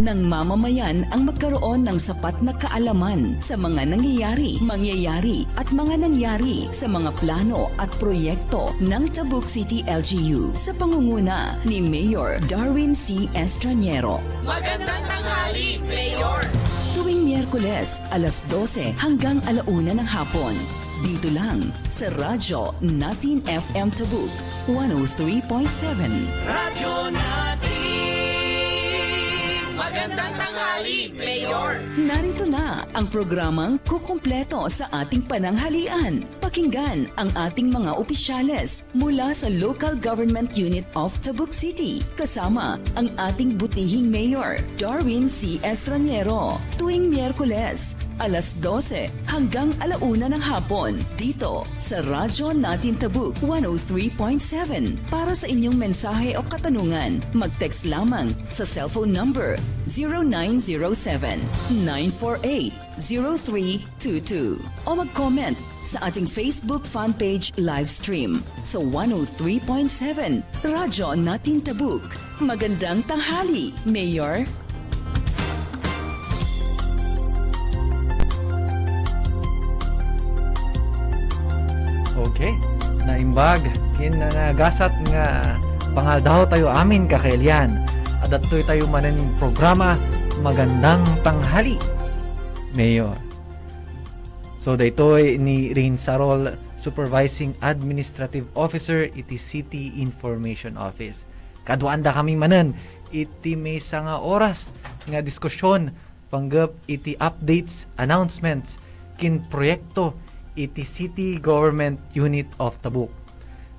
ng mamamayan ang magkaroon ng sapat na kaalaman sa mga nangyayari, mangyayari at mga nangyari sa mga plano at proyekto ng Tabuk City LGU sa pangunguna ni Mayor Darwin C. Estraniero. Magandang tanghali, Mayor! Tuwing Miyerkules, alas 12 hanggang 1:00 ng hapon. Dito lang sa Radyo Natin FM Tabuk 103.7. Radyo natin! Magandang tanghali, Mayor! Narito na ang programang kukumpleto sa ating pananghalian. Pakinggan ang ating mga opisyales mula sa Local Government Unit of Tabuk City kasama ang ating butihing Mayor, Darwin C. Estraniero. Tuwing Miyerkules, alas 12 hanggang 1:00 ng hapon dito sa Radyo Natin Tabuk 103.7. Para sa inyong mensahe o katanungan, mag-text lamang sa cellphone number 0907-948-0322 o mag-comment sa ating Facebook fanpage live stream sa 103.7 Radyo Natin Tabuk. Magandang tanghali, Mayor! Okay, naimbag, kinagasat nga pangaldaw tayo amin kakailyan. Adatoy tayo manan programa Magandang Tanghali, Mayor. So daytoy ni Rain Sarol, Supervising Administrative Officer iti City Information Office. Kadwanda kami manan iti may nga oras nga diskusyon panggap iti updates, announcements kin proyekto iti City Government Unit of Tabuk.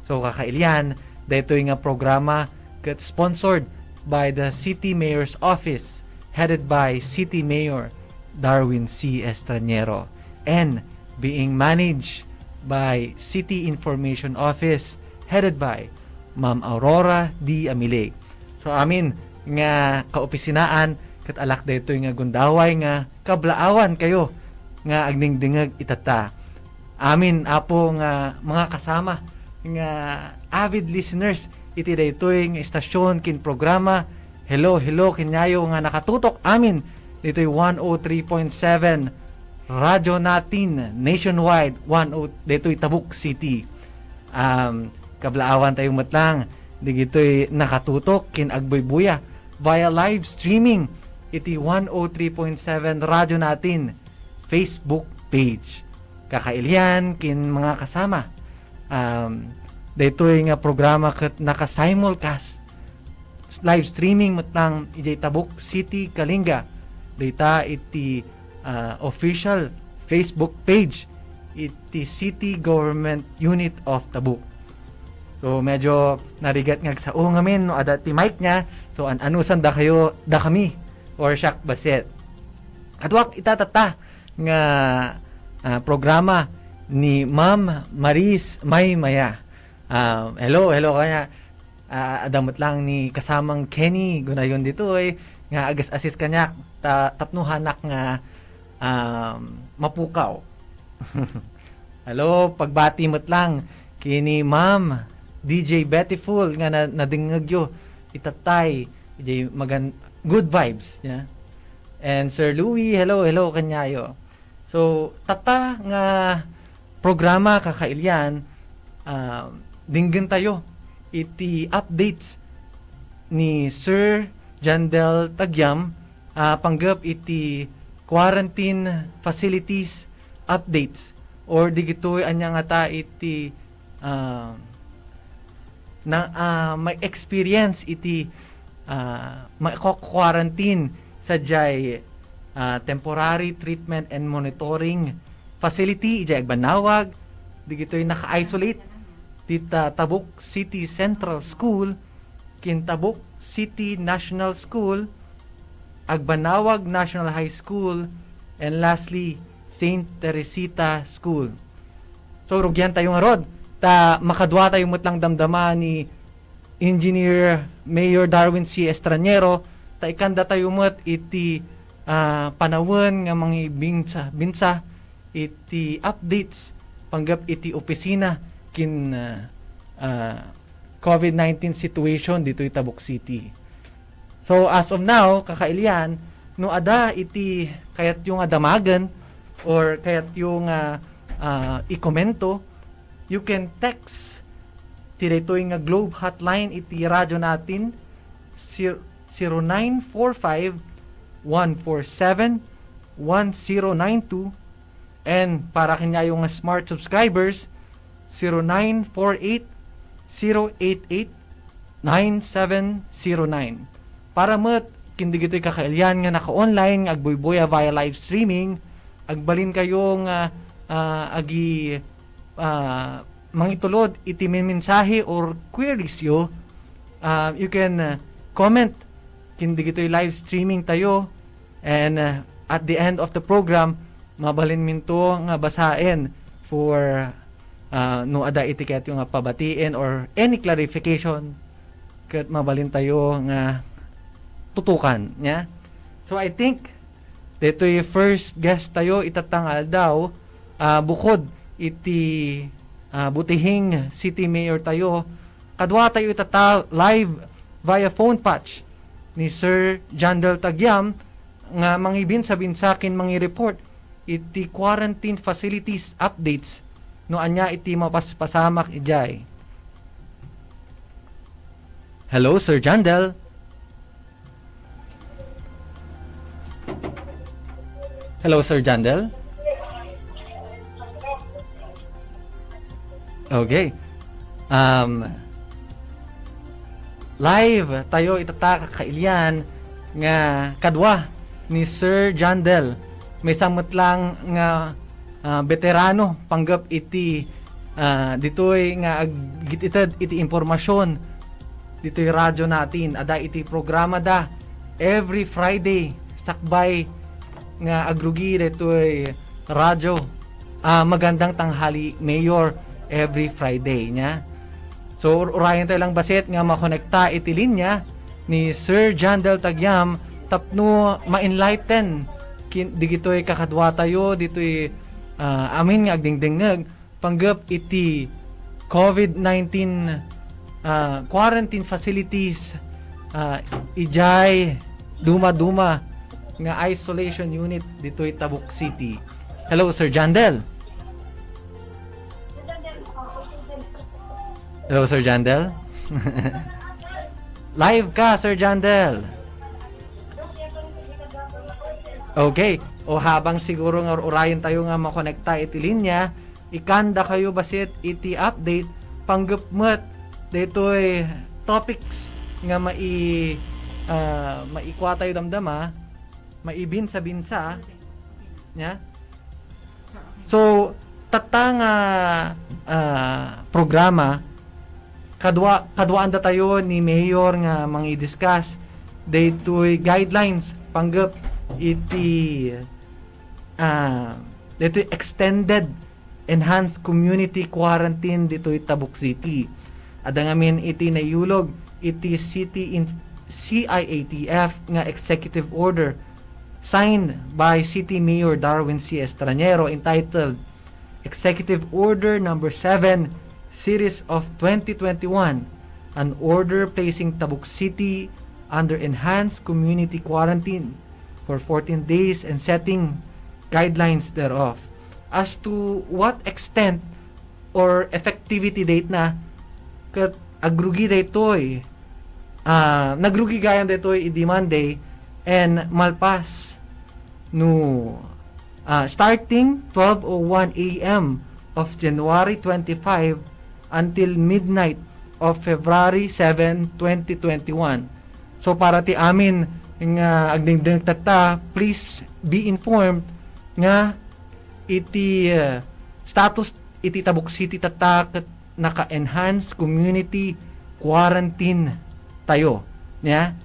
So kakailyan, daytoy nga programa ket sponsored by the City Mayor's Office headed by City Mayor Darwin C. Estraniero and being managed by City Information Office headed by Ma'am Aurora D. Amileg. So amin nga kaopisinaan ket alak daytoy nga gundaway nga kablaawan kayo nga agdingdingag itata. Amin apo nga mga kasama nga avid listeners iti daytoy nga istasyon kin programa. Hello kinyayo nga nakatutok amin ditoy 103.7 Radyo Natin nationwide ditoy Tabuk City. Kablaawan tayo matlang digitoy nakatutok kin Agboybuya via live streaming iti 103.7 Radyo Natin Facebook page. Kakailyan kin mga kasama daytoy nga programa ket naka-simulcast live streaming matlang iti Tabuk City Kalinga data iti official Facebook page iti City Government Unit of Tabuk. So medyo narigat nga sa ngamin no ada ti mic niya. So anusan da kayo da kami or siyak baset. Adwak itatata nga programa ni Ma'am Maris Maymaya. Hello kanya. Adamot lang ni kasamang Kenny gunayon dito nga agas assist kanya tapnuhanak nga mapukaw. Hello, pagbati mo't lang kini Ma'am DJ Bettyful nga nadingagyo itatay good vibes yeah? And Sir Louie, hello kanyayo. So tata nga programa kakailyan dinggan tayo iti updates ni Sir Jandel Tagyam panggap iti quarantine facilities updates or digitoy anya nga ta iti may experience iti quarantine sadyay temporary treatment and monitoring facility ijay agbanawag digitoy naka-isolate dita Tabuk City Central School kin Tabuk City National School, Agbanawag National High School, and lastly Saint Teresita School. So rugyan tayo nga rod ta makadwa tayo mutlang damdama ni Engineer Mayor Darwin C. Estraniero ta ikanda tayo mut iti panawon nga mga binsa iti updates panggap iti opisina kin COVID-19 situation dito iti Tabuk City. So as of now, kakailian, no ada iti kayat yung adamagan or kayat yung ikomento, you can text ti daytoy nga Globe hotline iti radyo natin 0945-147-1092, and para kanya yung smart subscribers 0948-088-9709. Para met kindi gito'y kakailyan nga naka-online nga agbuybuya via live streaming, agbalin kayong agi mangitulod iti mensahe or queries yo, you can comment kindi gito'y live streaming tayo, and at the end of the program mabalin minto nga basain for no ada etiket yung pabatiin or any clarification ket mabalin tayo nga tutukan nya. So I think dito'y first guest tayo itatangal daw, bukod iti butihing city mayor tayo, kadwa tayo itata live via phone patch ni Sir Jandel Tagyam nga mangibin sa binsakin mangi-report iti quarantine facilities updates no anya iti mapaspasamak ijay. Hello Sir Jandel. Hello Sir Jandel. Okay. Live tayo itata kakailian nga kadwa ni Sir Jandel. May samot lang nga veterano panggap iti ditoy nga agitited iti impormasyon ditoy radyo natin. Ada iti programa da every Friday sakbay nga agrugi ditoy radyo. Magandang tanghali Mayor every Friday nya. So urayan tayo lang basit nga makonekta iti linya ni Sir Jandel Tagyam tapno ma-enlighten digitoy kakadwa tayo ditoy amin nga agdingdingag panggap iti COVID-19 quarantine facilities ijay duma-duma nga isolation unit ditoy Tabuk City. Hello Sir Jandel. Hello Sir Jandel. Live ka Sir Jandel. Okay. O habang siguro nga urayan tayo nga makonekta iti linya, ikanda kayo basit iti update panggapmet ditoy topics nga maikwa tayo damdama, maibin sa binsa nya. So tatang programa kadwaan da tayo ni Mayor nga mangi-discuss daytoy guidelines panggap iti dito extended enhanced community quarantine dito Tabuk City. Ada ngamin iti nayulog iti city in CIATF nga executive order signed by City Mayor Darwin C. Estranero entitled Executive Order Number 7 Series of 2021, an order placing Tabuk City under enhanced community quarantine for 14 days and setting guidelines thereof. As to what extent or effectivity date na kat agrugi daytoy nagrugi gayam daytoy idi Monday and malpas no starting 12:01 AM of January 25 until midnight of February 7, 2021. So para ti amin nga agdingding tata, please be informed nga iti status iti Tabuk City tata naka-enhance community quarantine tayo nya.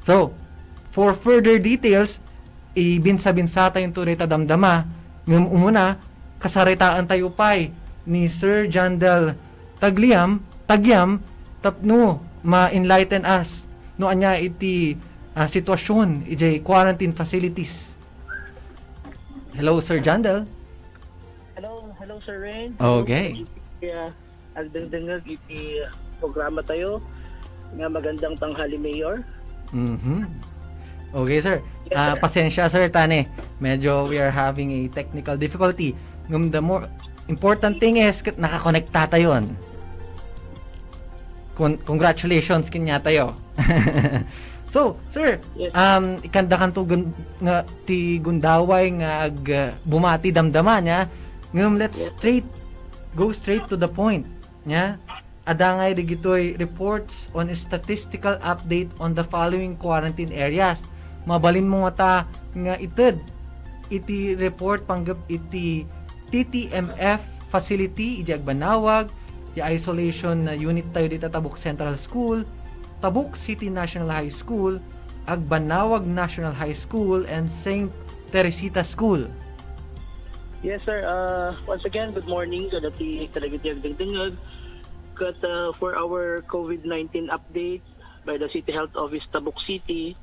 So for further details ibinsa-binsa tayong tunay tadamdama ngem umuna kasaritaan tayo pay ni Sir Jandel Tagyam tapno ma-enlighten us no anya iti sitwasyon ijay quarantine facilities. Hello Sir Jandel. Hello Sir Rain. Okay. Agdengdengag iti programa tayo nga magandang tanghali Mayor. Mhm. Okay, sir. Pasensya, sir, tani. Medyo we are having a technical difficulty. The more important thing is nakakonekta tayo. Congratulations kanya tayo. So, sir, Yes. ikanda kanto nga ti gundaway nga bumati damdaman nya. Let's go straight to the point. Nya. Adangay digitoy reports on a statistical update on the following quarantine areas. Mabalin mo nga ta nga ited iti report panggap iti TTMF facility iti Agbanawag, the isolation unit tayo dito Tabuk Central School, Tabuk City National High School, Agbanawag National High School, and St. Teresita School. Yes, sir. Once again, good morning. Kadati kalagitiyag dingdingag. For our COVID-19 update by the City Health Office Tabuk City,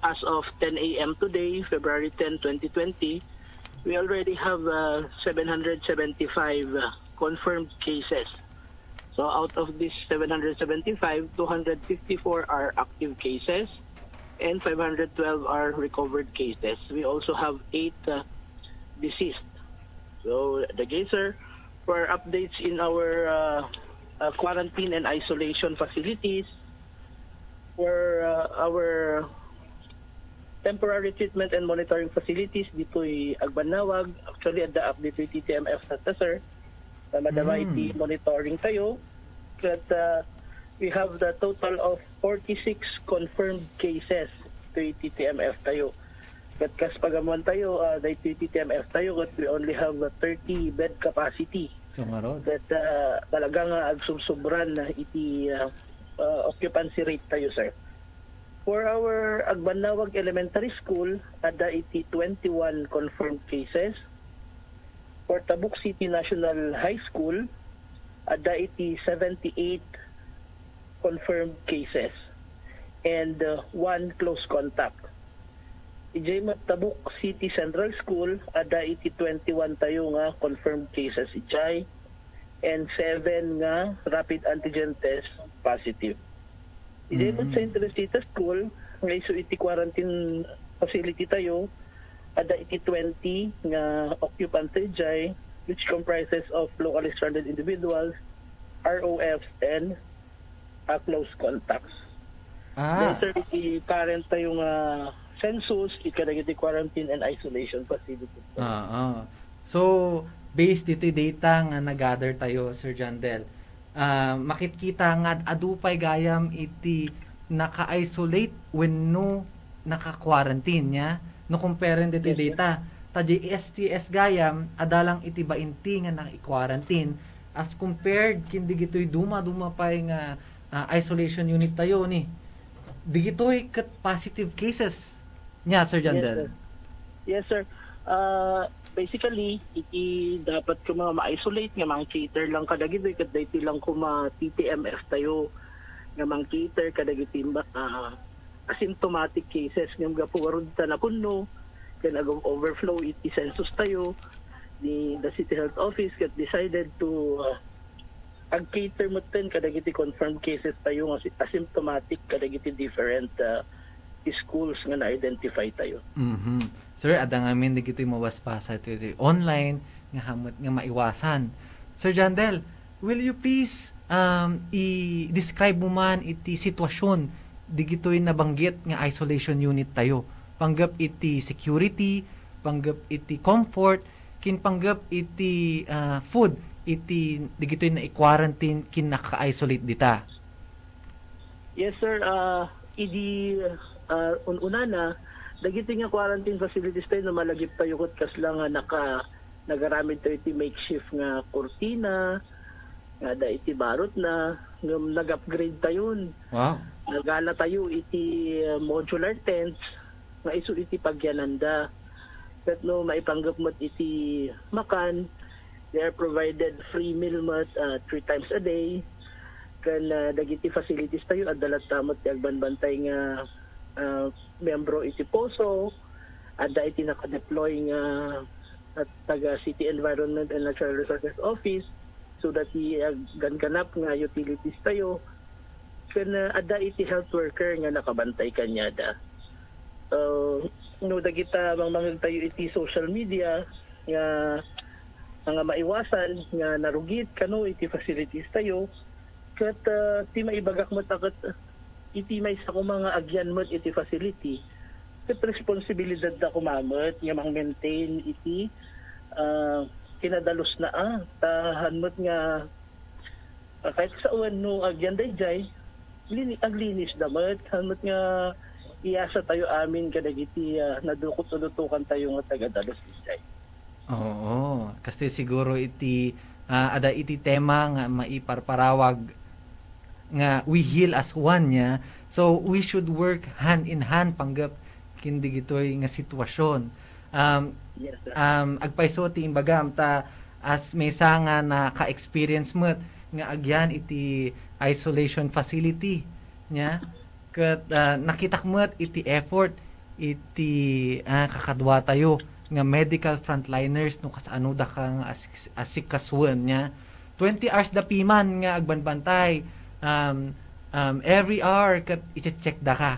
as of 10 a.m. today, February 10, 2020, we already have 775 confirmed cases. So out of these 775, 254 are active cases and 512 are recovered cases. We also have 8 deceased. So again, sir, for updates in our quarantine and isolation facilities, for our temporary treatment and monitoring facilities dito Agbanawag, actually at the update with TTMF sa sir, madama iti monitoring tayo, that we have the total of 46 confirmed cases to TTMF tayo. But kas pagamuan tayo, dahil TTMF tayo, but we only have a 30 bed capacity. Sumarod. That talagang agsubsobran na iti occupancy rate tayo, sir. For our Agbanawag Elementary School, ada iti 21 confirmed cases. For Tabuk City National High School, ada iti 78 confirmed cases and 1 close contact. Ijay Tabuk City Central School, ada iti 21 tayo nga confirmed cases ijay and 7 nga rapid antigen test positive. Ijay St. Teresita School, nga iso iti quarantine facility tayo, ada iti 20 nga occupant ijay, which comprises of locally stranded individuals, ROFs, and close contacts. Then sir, iti current tayo nga census, iti quarantine and isolation facility. So, based dito data nga nag-gather tayo, Sir Jandel, makikita nga adupay gayam iti naka-isolate when no naka-quarantine nya, no compare dito data. Tadi STS gayam, adalang iti bainti nga naka-quarantine as compared kindi gito'y duma-duma pa nga isolation unit tayo ni. Digito'y kat positive cases nya, Sir Jandel. Yes, sir. Basically, iti dapat ko mga ma-isolate nga mga cater lang kadagiti kat dito lang ko ma-TTMF tayo nga mga cater kadagiti asymptomatic cases nga mga puwarod ta na kuno kan agong overflow iti census tayo ni the City Health Office kat decided to ag-cater mo ten kadagiti confirmed cases tayo nga asymptomatic kadagiti different schools nga na-identify tayo. Sir, adang amin di kito'y mawaspasa ito online nga hamot nga maiwasan. Sir Jandel, will you please i-describe mo man iti sitwasyon di kito'y nabanggit nga isolation unit tayo? Panggap iti security, panggap iti comfort, kinpanggap iti food, iti di kito'y na i-quarantine kin naka-isolate dita. Yes, sir. Una na, dagiti nga quarantine facilities tayo na malagip tayo kat kasla nga nagaramid tayo iti makeshift nga kurtina, nga da iti barot na, nga nag-upgrade tayo. Wow. Nagala tayo iti modular tents, nga iso iti pagyananda. Kat no, maipanggap mo't iti makan, they are provided free meal mat 3 times a day. Kan dagiti facilities tayo, adalat tamot ti agbanbantay nga membro iti poso, ada iti naka-deploy nga at taga City Environment and Natural Resources Office so that ganganap nga utilities tayo. kana ada iti health worker nga nakabantay kanya da. No dagita mang tayo iti social media nga maiwasan nga narugit kano iti facilities tayo ket ti maibagak mo taket iti may sa ko mga agyan mo iti facility ket responsibilidad da kumamot nga mang-maintain iti kinadalos na tahanmot nga kahit sa uwan no agyan dayjay aglinis damat hanmot nga iyasa tayo amin kadagiti nadukot-dutukan tayo nga taga-dalos dayjay. Oo, kasi siguro ada iti tema nga maiparparawag nga we heal as one nya. So we should work hand in hand panggap kindi gitoy nga sitwasyon. Yes, sir. Agpaiso ti imbagam ta as mesa nga naka-experience mo nga agyan iti isolation facility nya ket nakitak mo iti effort iti kakadwa tayo nga medical frontliners no kasano da kang asikaswan nya 20 hours da piman nga agbanbantay every hour ket i-check da ka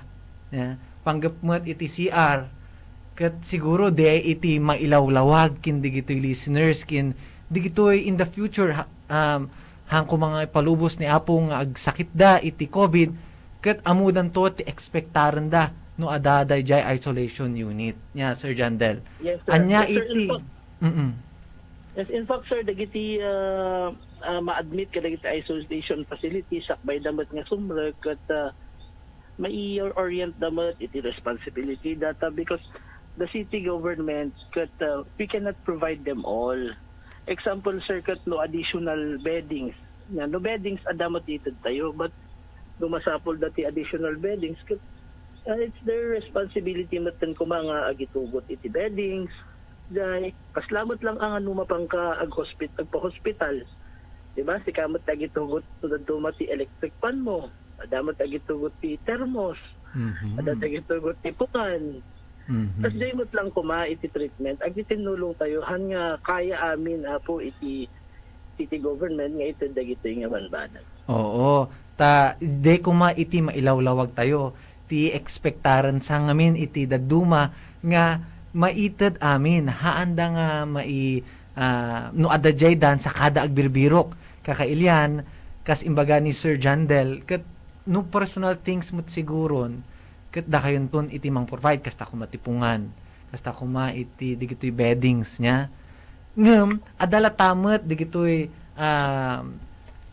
nya panggap mo iti CR ket siguro de iti mailawlawag kin digitoy listeners kin digitoy in the future hangko mga ipalubos ni Apo nga agsakit da iti COVID ket amudan to ti expectaran da no adaday jay isolation unit nya Sir Jandel. Yes, sir. Anya Yes, sir, iti Yes, in fact, sir, dagiti ma-admit ka dagiti isolation facility sakbay damat nga sumrek ket mai-orient damat iti responsibility data because the city government ket we cannot provide them all. Example, sir, ket no additional beddings. No beddings adamat ited tayo but dumasapol dati additional beddings ket it's their responsibility matan ko mga agitugot iti beddings. Dahil kaslamat lang ang numapang ka agpa-hospital. Diba? Si kamot agitugot tudad ti electric fan mo. Adamat agitugot ti thermos. Adat agitugot ti pukan. Tapos daymot lang kuma iti treatment. Agitinulong tayo nga kaya amin po iti city government nga ito dagito nga banbanan. Oo. De kuma iti mailawlawag tayo. Ti ekspektaran sa ngamin iti daduma nga maited amin haanda nga no adajay dan sa kada agbirbirok kakailyan kas imbaga ni Sir Jandel ket no personal things mo't siguron ket da kayon ton iti mang provide kasta ko matipungan kasta ko iti digitoy beddings nya ngem adala tamet digitoy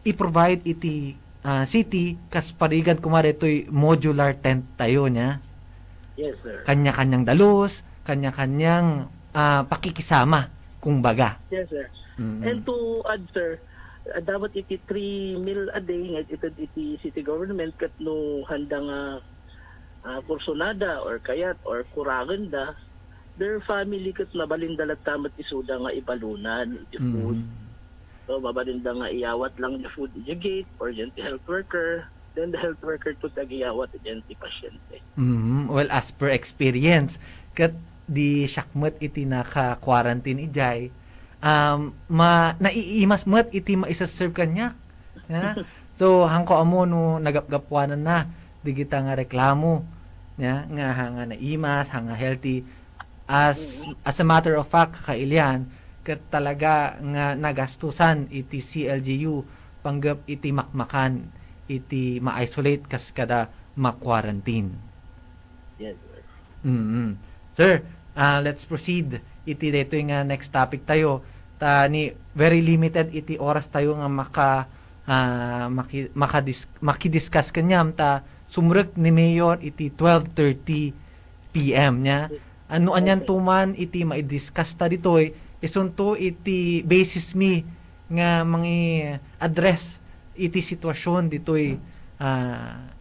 i-provide iti city kas parigan kumare toy modular tent tayo nya. Yes, sir. Kanya-kanyang dalos, kanya-kanyang pakikisama kumbaga. Yes, sir. And to add, sir, dapat iti 3 meal a day nga iti city government kat no handang kursunada or kayat or kuragan da their family kat nabalindalat tamat isuda nga ibalunan iti food. So babalinda nga iyawat lang the food iti gate or dyan ti health worker. Then the health worker to tagiyawat dyan ti pasyente. Well, as per experience, kat di syakmet iti naka-quarantine ijay, naiimas met iti maisaserve kanya. Yeah? So, hangko amo no nagapgapwanan na, di kita nga reklamo, yeah? nga naimas, hanga healthy. As a matter of fact, kailian, kat talaga nga nagastusan iti CLGU, panggap iti makmakan, iti ma-isolate kas kada ma-quarantine. Yes, sir. Sir, let's proceed. Iti dito nga next topic tayo. Ni very limited iti oras tayo nga makidiscuss kanyam ta sumrek ni Mayor iti 12:30 PM nya. Ano anyan tuman iti ma-discuss ta ditoy isunto iti basis me nga mangi address iti sitwasyon ditoy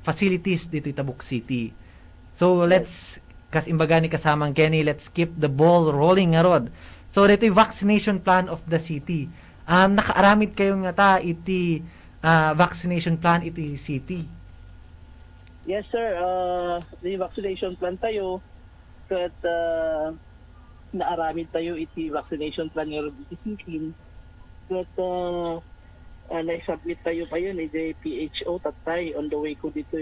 facilities ditoy Tabuk City. So let's kas imbaga ni kasamang Kenny, let's keep the ball rolling nga rod. So ditoy vaccination plan of the city. Nakaaramid kayo nga ta iti vaccination plan iti city. Yes, sir. The vaccination plan tayo kat naaramid tayo iti vaccination plan nga iti city. Kat na-submit tayo pa yun PHO tatay on the way ko dito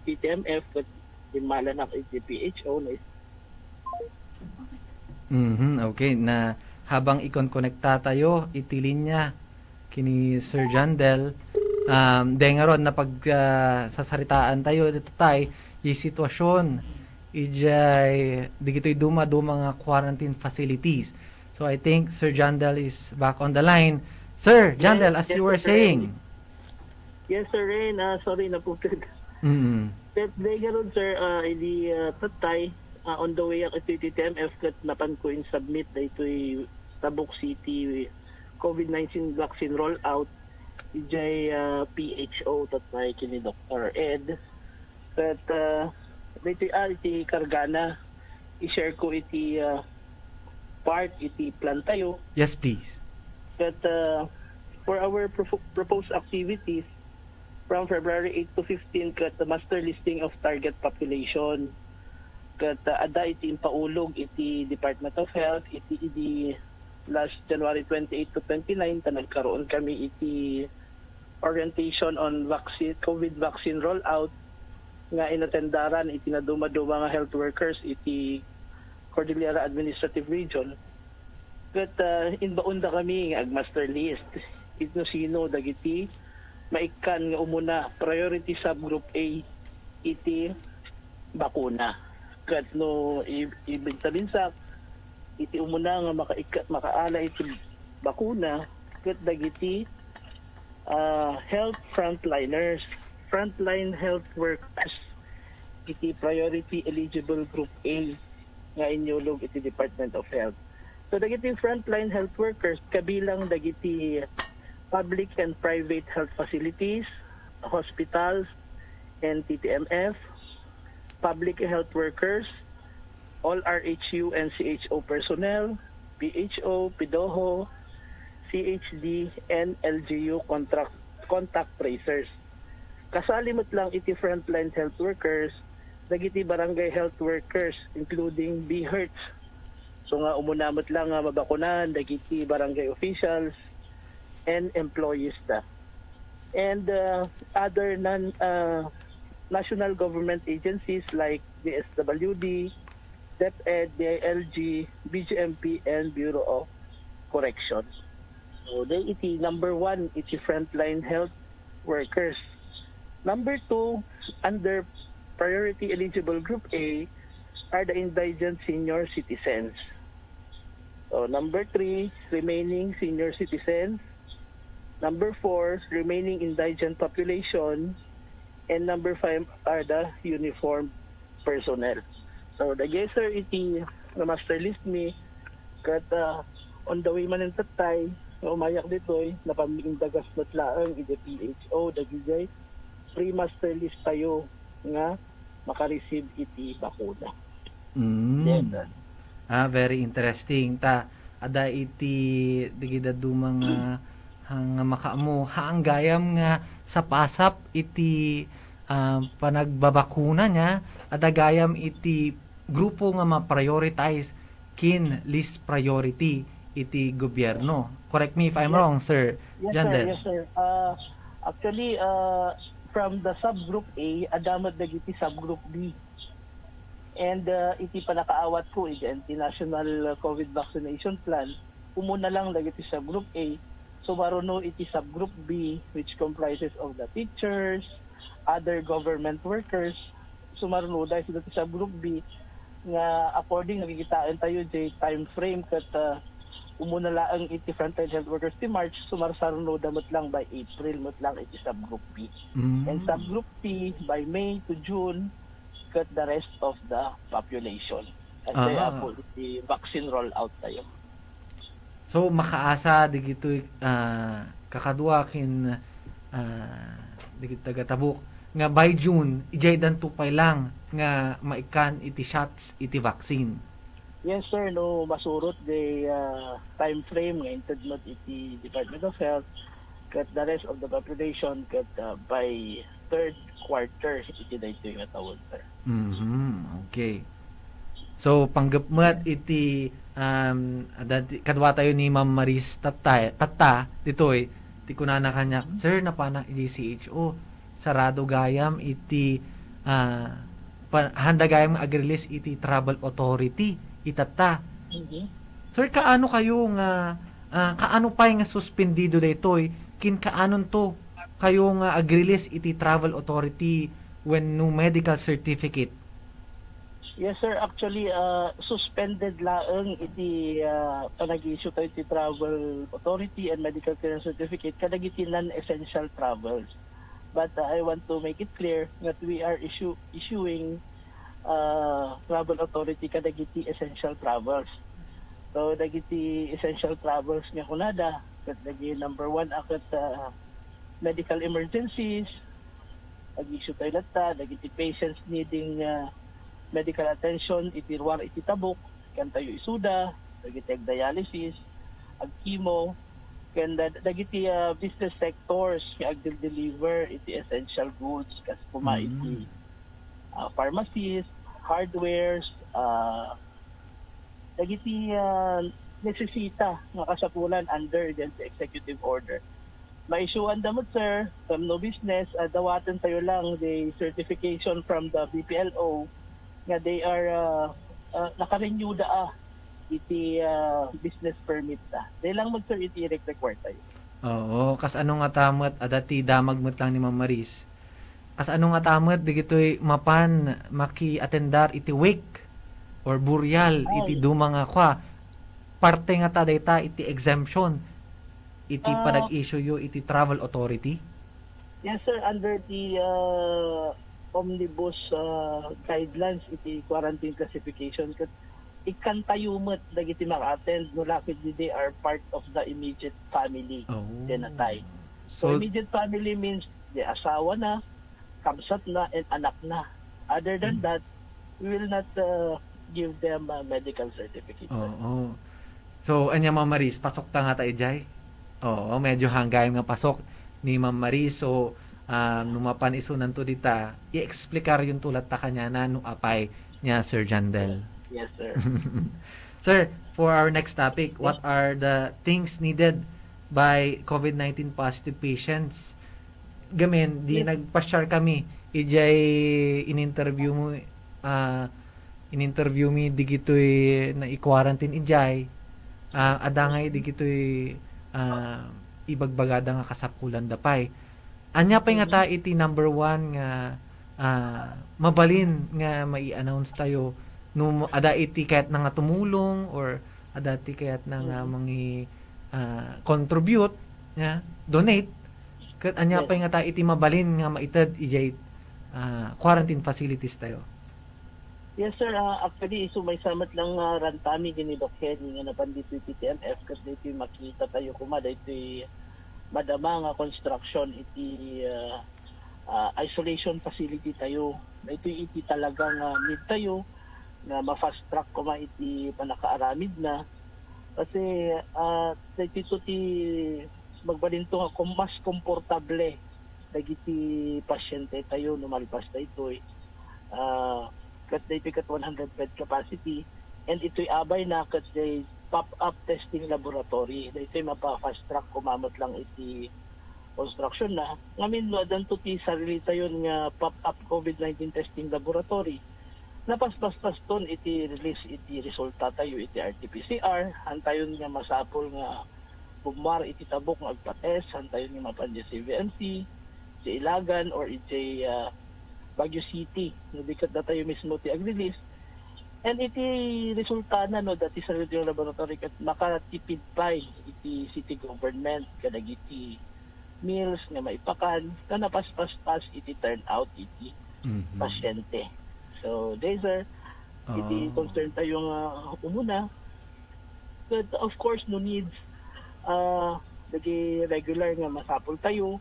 TTMF kat himala na PHO na Okay, na habang ikon-connecta tayo, itilin niya kini Sir Jandel. Dengaron na pag sasaritaan tayo dito tay, yung sitwasyon ijay digito'y duma mga quarantine facilities. So I think Sir Jandel is back on the line. Sir Jandel, as Yes, you were Sir saying. Yes sir Ren, sorry na po But dengaron sir, hindi tatay on the way ako TTMF kat napan ko in submit na ito'y Tabuk City COVID-19 vaccine rollout ijay PHO tatay kini Dr. Ed kat iti kargana i-share ko iti part iti plan tayo Yes, please. kat for our proposed activities from February 8 to 15 kat master listing of target population kat ada iti impaulog iti Department of Health iti last January 28 to 29 ta nagkaroon kami iti orientation on COVID vaccine rollout nga inatendaran iti naduma-duma nga health workers iti Cordillera Administrative Region kat inbaunda kami nga agmaster list itno sino dagiti maikan nga umuna priority subgroup A iti bakuna kat no ibinta-binsak iti umuna nga makaala iti bakuna kat dagiti health frontline health workers iti priority eligible group A nga inyulog iti Department of Health. So dagiti frontline health workers kabilang dagiti public and private health facilities, hospitals and TTMF, public health workers, all RHU and CHO personnel, PHO, PIDOHO, CHD, and LGU contact tracers. Kasalimot lang iti frontline health workers, dagiti barangay health workers including BHERTS. So nga umunamot lang nga mabakunan dagiti barangay officials and employees ta. And other national government agencies like the SWD, DepEd, DILG, BGMP, and Bureau of Corrections. So they iti number 1 iti frontline health workers. Number 2 under priority eligible group A are the indigent senior citizens. So number 3 remaining senior citizens. Number 4 remaining indigent population, and number 5 are the uniformed personnel. So the sir iti na master list me kat on the way man ng tatay umayak ditoy napaming dagas natlaang iti PHO dagijay pre-master list tayo nga makareceive iti bakuna. Very interesting ta ada iti digida dumang nga makaamo haang gayam nga sa pasap iti panagbabakuna niya ada gayam iti grupo nga ma-prioritize kin list priority iti gobyerno. Correct me if I'm wrong, Sir Jandel. Yes sir. Actually from the subgroup A adamat dagiti subgroup B. And iti panakaawat ko iti National COVID Vaccination Plan umuna lang dagiti subgroup A. So maruno iti subgroup B which comprises of the teachers, other government workers. So maruno dahil sa subgroup B nga according nagikitaan tayo di time frame kat umuna lang iti frontline health workers ti March, so maruno damot lang by April mot lang iti subgroup B. And subgroup P by May to June kat the rest of the population. At po iti vaccine rollout tayo. So makaasa digitoy kakadua kin digit taga-Tabuk nga by June ijay dantupay lang nga maikan iti shots iti vaccine. Yes sir, no masurot the time frame nga intended iti Department of Health kat the rest of the population kat by third quarter iti dayto nga tawag sir. Okay. So panggapmat iti kadwa tayo ni Ma'am Maris Tata ditoy Iti kunana kanya, sir, napana iti CHO. Sarado gayam iti handa gayam agrilis iti travel authority. Itata. Mhm. Sir, kaano kayo nga kaano pa nga suspendido daytoy kin kaanon to kayo nga agrilis iti travel authority when no medical certificate? Yes sir, actually suspended laeng iti panag-issue tayo iti travel authority and medical clearance certificate kadagiti non-essential travels. But I want to make it clear that we are issuing travel authority kadagiti essential travels. So dagiti essential travels nga kunada kadagiti number 1 akat medical emergencies, ag-issue tayo latta dagiti patients needing medical attention iti ruwar iti tabok kan tayo isuda dagiti ag dialysis ag chemo ken dagiti business sectors nga ag deliver iti essential goods kas kuma iti pharmacies, hardwares, dagiti nesesita nga kasapulan under the executive order. Ma-issuean damot sir from no business dawatan tayo lang the certification from the BPLO nga they are naka-renew iti business permit ta. They lang mag sir iti require tayo. Oo, kas ano nga tamot adati damag met lang ni Ma'am Maris. Kas ano nga tamot digitoy mapan maki-attendar iti wake or burial iti duma nga kwa. Parte nga ta dayta iti exemption iti panag-issue yo iti travel authority. Yes sir, under the omnibus guidelines iti quarantine classification ket ikan tayo met dagiti maka-attend no lapid they are part of the immediate family. Denatay. So immediate family means the asawa na, kamsat na, and anak na. Other than that, we will not give them a medical certificate. Oo. So anya Ma'am Maris, pasok ta nga tayo jay. Oo, medyo hanggayon nga pasok ni Ma'am Maris. So numapan isunan to dita, i-explikar yung tulat ta kanya na no apay niya Sir Jandel. Yes, sir. Sir, for our next topic, what are the things needed by COVID-19 positive patients? Gamin, di nagpa-share kami. Ijay in-interview mo mi digitoy na i-quarantine ijay. Adangay digitoy ibagbagada nga kasapulan dapay. Anya pa nga ta iti number 1 nga mabalin nga mai-announce tayo no ada iti kayat na nga tumulong or ada iti kayat na nga mangi contribute nya donate ket anya pa nga ta iti mabalin nga maited ijay quarantine facilities tayo. Yes sir, actually may samat lang rantami gini Doc Henny nga napandito iti TMF kasi dito makita tayo kumada ito madama nga construction iti isolation facility tayo. Ito iti talagang need tayo na ma-fast track kuma iti panakaaramid na kasi dito ti magbalinto nga kung mas komportable dagiti pasyente tayo no malpas ta itoy kat dito kat 100 bed capacity and ito'y abay na kat day pop-up testing laboratory dito mapa-fast track kumamot lang iti construction na ngamin dan to ti sarili tayo nga pop-up COVID-19 testing laboratory napaspas ton iti release iti resulta tayo iti RT-PCR hantayon nga masapol nga bumar iti tabok nga agpates hantayon nga mapanje si VMC si Ilagan or iti Baguio City no dikat na tayo mismo ti ag-release and iti resulta na no dati sa radio laboratory kat makatipid pa iti city government kadagiti meals nga maipakan kana paspas iti turn out iti pasyente. So, these are iti concern tayo nga umuna. But of course, no needs lagi regular nga masapol tayo.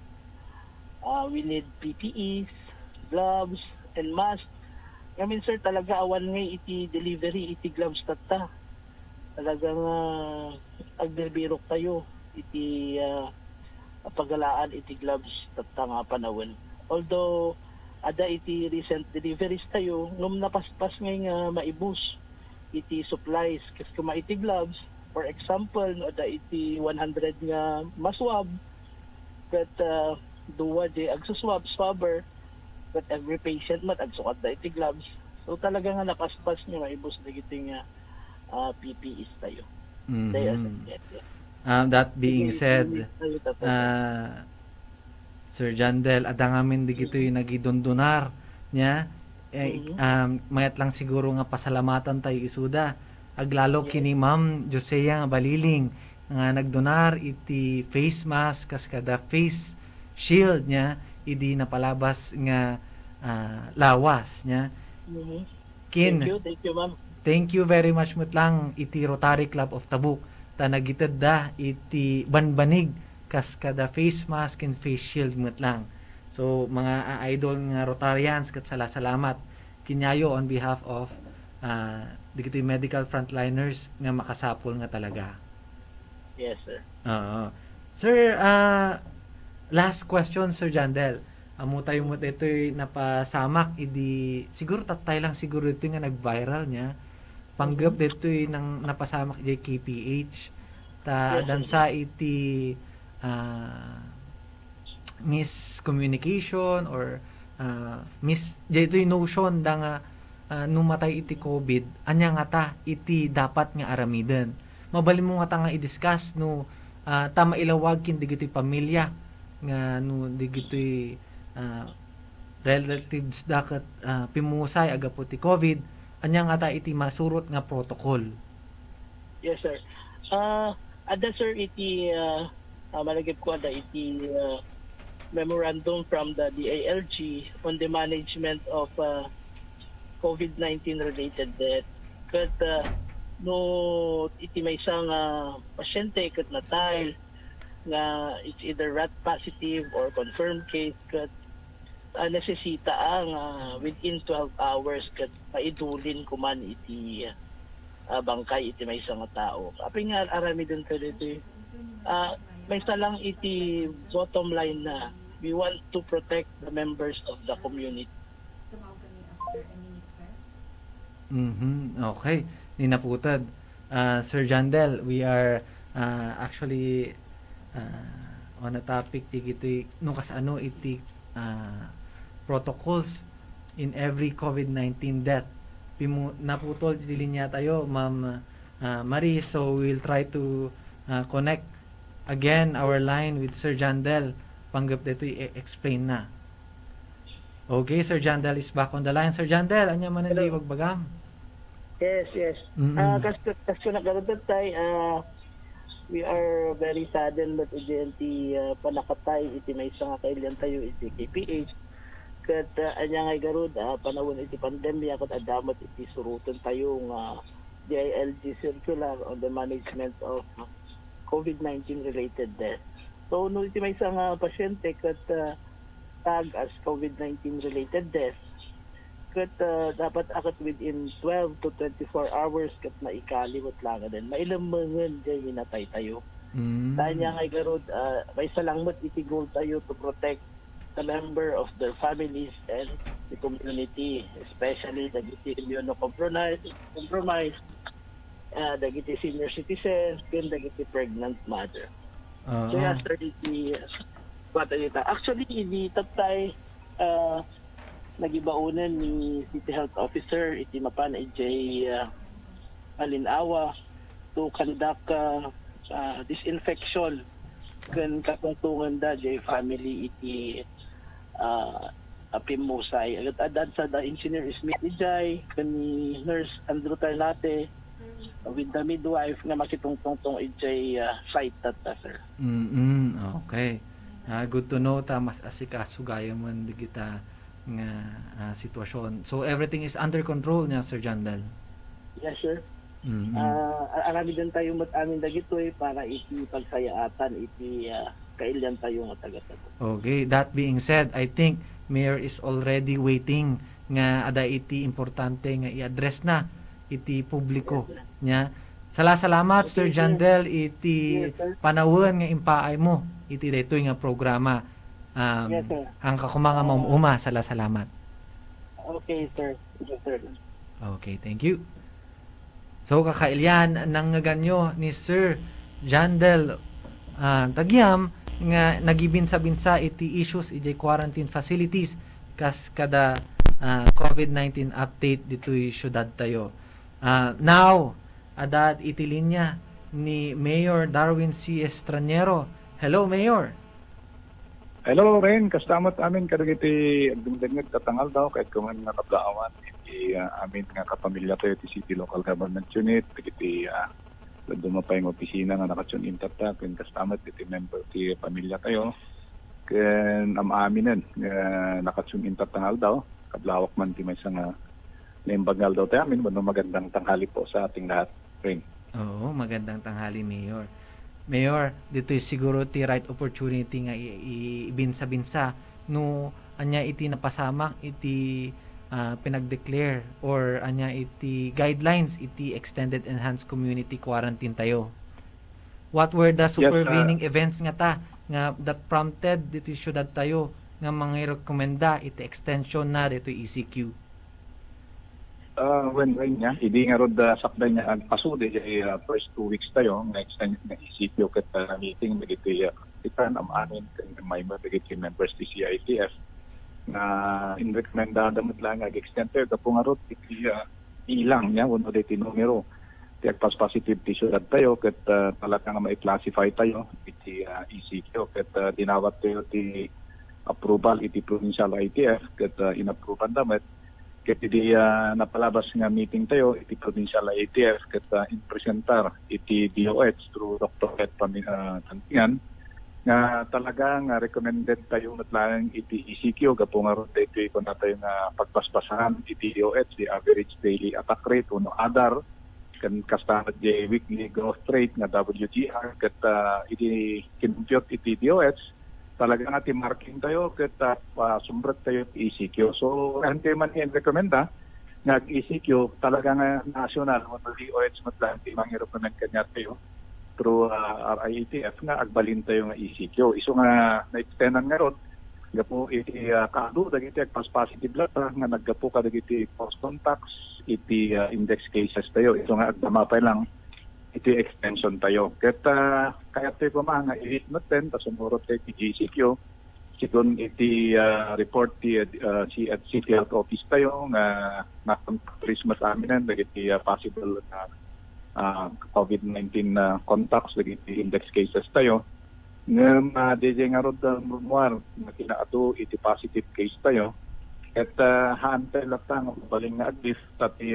We need PPEs, gloves, and masks. Ngamin sir, talaga awan nga iti delivery, iti gloves tatta. Talagang agbilbirok tayo. Iti pagalaan, iti gloves tatta nga panawin. Although, ada iti recent deliveries tayo nung napaspas nga maibus iti supplies kasi iti gloves for example ada iti 100 nga maswab kat duwa di agsuswab-swabber, kat every patient mat agsukat da iti gloves. So talaga nga nakaspas niya maibos na giting PPEs tayo. Tayo, Mhm. yes, yes. That being said, Tayo, tayo. Sir Jandel, ada ngamin di gito yung nagidundunar niya. Mayat lang siguro nga pasalamatan tayo isuda. Aglalo kini Ma'am Josea nga baliling nga nagdonar iti face mask kas kada face shield niya idi napalabas nga lawas niya. Mhm. Kin, Thank you, ma'am. thank you very much mutlang iti Rotary Club of Tabuk ta nagited da iti banbanig kas kada face mask and face shield mutlang. So mga idol nga Rotarians kat salamat kinyayo on behalf of digiti medical frontliners nga makasapol nga talaga. Yes, sir. Oo. Sir, last question, Sir Jandel. Amo tayo mo ito'y napasamak, idi, siguro tatay lang siguro ito nga nag-viral niya. Panggap dito'y nang napasamak di KPH. Ta, Yes, dan sa iti miscommunication or dito'y notion da nga numatay iti COVID, anya nga ta, iti dapat nga aramiden. Mabalin mo nga ta nga i-discuss no tama ilawag kin digito'y pamilya nga no digito'y relatives dakat pimusay aga po ti COVID, anya nga ta iti masurot nga protocol. Yes, sir. Ada, sir, iti malagip ko ada iti memorandum from the DILG on the management of COVID-19 related death. Kat no iti may isang pasyente kat natay nga it's either rat positive or confirmed case kat nesesita ang within 12 hours kat paidulin kuman iti bangkay iti may isang tao. Aping nga arami din ka dito. May isa lang iti bottom line na we want to protect the members of the community. Okay. Ninaputad. Sir Jandel, we are actually on a topic iti no kasano iti protocols in every COVID-19 death. Naputol iti linya tayo, Ma'am Marie, so we'll try to connect again our line with Sir Jandel. Panggap dito i-explain na. Okay, Sir Jandel is back on the line. Sir Jandel, anya man hindi wagbagam? Yes, yes. Kasi nagkaroon tayo, we are very saddened that iti panakatay iti may isang kailan tayo iti KPH. Kat anya nga garud panahon iti pandemya kat adamot iti surutan tayo nga DILG circular on the management of COVID-19 related death. So no iti may isang pasyente kat tag as COVID-19 related death. Kat dapat akat within 12 to 24 hours kat maikalimot lang din. Mailamangan dyan minatay tayo. Tanya nga garud may salangmot iti goal tayo to protect the member of their families and the community, especially dagiti immunocompromised, dagiti senior citizens, and dagiti pregnant mother. So yeah, sir, actually, hindi tatay nagibaunan ni City Health Officer iti mapan AJ Alinawa to conduct disinfection kan katungtungan da jay family iti Pimusay. Agad sa the engineer Smith Ijay kan ni nurse Andrew Tarnate with the midwife nga makitungtong ijay site tata, sir. Okay. Good to know ta mas asikaso gaya man digita nga sitwasyon. So everything is under control niya, Sir Jandel. Yes, sir. Arami din tayo amin dagitoy para iti pagsayaatan iti kailan tayo nga taga-tago. Okay, that being said, I think Mayor is already waiting nga ada iti importante nga i-address na iti publiko niya. Salamat, Okay, Sir sir. Jandel, iti Yes, sir. panawon nga impaay mo iti daytoy nga programa. Yes, sir. Ang kakumanga mamuma, salamat. Okay, sir. Yes, sir. Okay, thank you. So, kakailyan ng ganyo ni Sir Jandel Tagyam nga nagibinsa-binsa iti issues iti quarantine facilities kas kada COVID-19 update ditoy syudad tayo. Now, adat iti linya ni Mayor Darwin C. Estranero. Hello, Mayor. Hello, Ren. Kastamot amin kadagiti agdingdingag tatangal daw kahit kung nga kablaawan iti amin nga kapamilya tayo ti City Local Government Unit iti dumapay ng opisina nga nakatsun intata ken kastamot iti member ti pamilya tayo ken aminen nga nakatsun intatangal daw kablawak man ti maysa nga naimbagal daw tayo amin magandang tanghali po sa ating lahat, Ren. Oo, magandang tanghali, Mayor. Mayor, dito siguro ti right opportunity nga ibinsa-binsa no anya iti napasamak iti pinag-declare or anya iti guidelines iti extended enhanced community quarantine tayo. What were the supervening events nga ta nga that prompted dito syudad tayo nga mga rekomenda iti extension na dito ECQ? When niya, hindi nga rod sakday niya ang pasude first 2 weeks tayo nga extend na ECQ ket meeting dagiti itan amin ken may dagiti members ti CITF na in rekomendada mo lang ag-extend tayo kapo nga rod iti ilang niya uno diti numero ti agpas positive ti syudad tayo ket talaga nga ma-classify tayo iti ECQ ket dinawat tayo ti approval iti provincial ITF ket inapprovean damet ket di napalabas nga meeting tayo iti provincial ITF ket in-presentar iti DOH through Dr. Ed Tantingan nga talagang recommended tayo matlang iti ECQ gapo nga ron iti ko na tayo nga pagpaspasahan iti DOH the average daily attack rate uno adar ken kastamat di weekly growth rate nga WGR ket iti kinumpyot iti DOH talaga nga marking tayo ket sumbrat tayo ECQ. So hindi man i-recommenda nga ECQ talaga nga national mo DOH matlang ti mang-recommend kanya tayo through RIATF nga agbalin tayo nga ECQ. Iso nga na-extendan nga ron gapo iti kaado dagiti agpas positive lata nga naggapo ka dagiti post contacts iti index cases tayo. Iso nga agdamapay lang iti extension tayo. Ket kaya tayo pa mga i-hit natin, tasumurot tayo iti GCQ. Sigon iti report ti City Health Office tayo nga na-Christmas aminan, iti possible COVID-19 contacts, iti index cases tayo. Ngam, DJ nga rod mumuar, na kinaato iti positive case tayo. At haantay latang, baling nga agdif, tati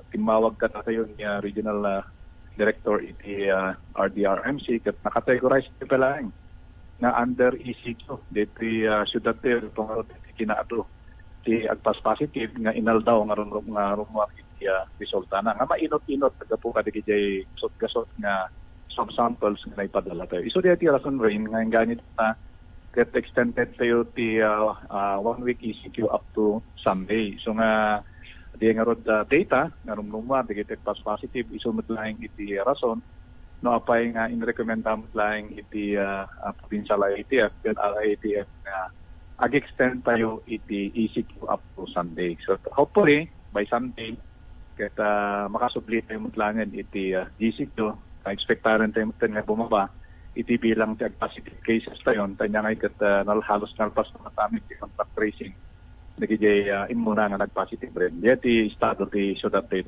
timawag ka na tayo ni Regional Director iti RDRMC ket nakategorize ti palaeng na under ECQ diti syudad tayo itong kinaato ti agpas positive nga inaldaw nga rumwa iti resulta na nga mainot-inot tagapo kadagiti gasot nga subsamples nga ipadala tayo. Iso di iti rason rain nga ganit na ket extended tayo ti 1 week ECQ up to Sunday. So nga di nga rod data nga rumwa dagiti pas positive isumot lang iti rason no apay nga in-recommenda mo lang iti provincial IATF ken RIATF nga ag-extend tayo iti ECQ up to Sunday. So hopefully by Sunday ket makasubli tayo mutlangan iti GCQ expectaran tayo nga bumaba iti bilang ti positive cases tayo tanya nga ket halos nalpas na kami ti contact tracing nagigay imuna nga nag-positive rin. Dito estado ti syudad tayo.